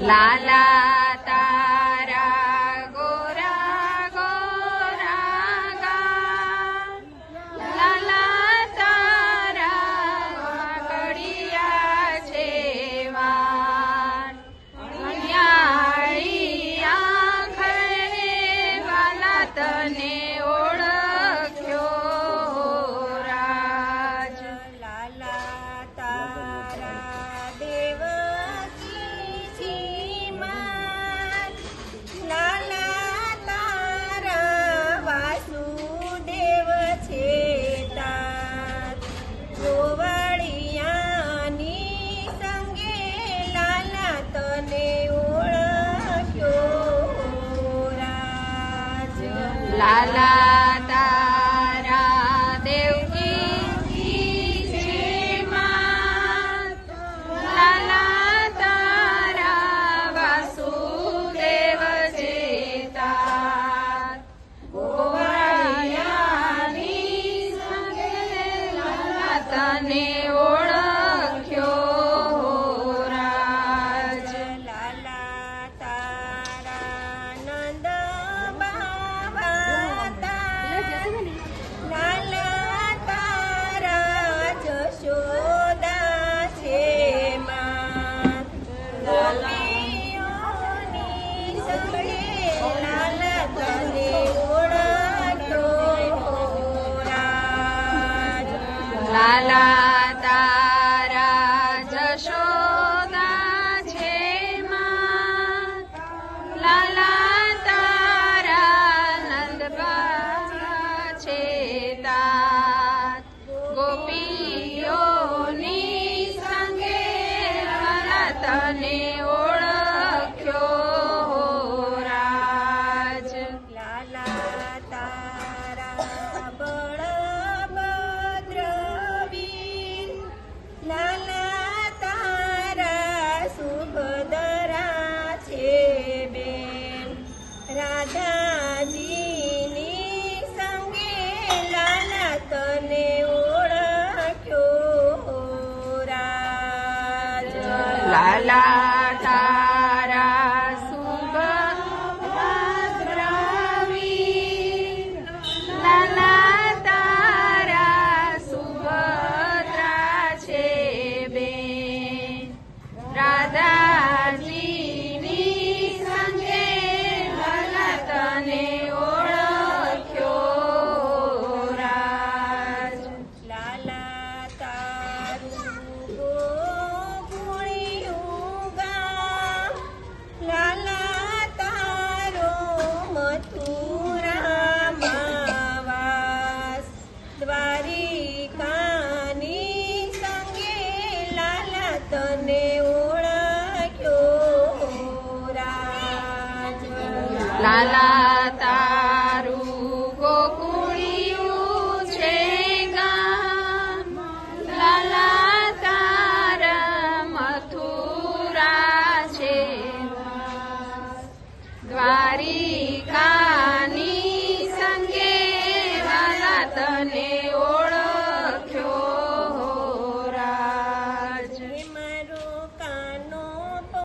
લાલા તારા ગોરા ગોરા ગાલ, લાલા તારા વાકડિયા છે વાલ, અન્યાળી આંખે વાલા તને ઓળખ્યો રાજ. લાલા તારા દેવકી માં, લાલા તારા વાસુદેવ છે તાર, ગોવાળિયાની સંગે લાલા તને ઓળખ્યો રાજ. લાલા તારા દેવકી છે માં, લાલા તારા વાસુદેવ છે તાર, ગોવાળિયાની સંગે લાલા તને ઓળખ્યો રાજ. લાલા તારા નંદ બાવા તાર, લાલા તારા જશોદા છે માં, ગોપીઓની સંગે લાલા તને ઓળખ્યો રાજ. લાલા તારા જશોદા છે માં, લાલા તારા નંદબા છે તાર, ગોપીઓની સંગે લાલા તને ઓળખ્યો રાજ. લાલા તારા બળભદ્ર વીર, લાલા તારા સુભદ્રા છે બેન, રાધાજીની સંગે લાલા તને ઓળખ્યો રાજ. લાલા તારા સુભદ્રા વીર, લાલા તારા સુભદ્રા છે બેન, રાધાજીની સંગે લાલા તને ઓળખ્યો રાજ. લાલા તારું ગોકુળિયું ગામ, લાલા તારો મથુરામાં વાસ, દ્વારિકાની સંગે લાલા તને ઓળખ્યો રાજ. લાલા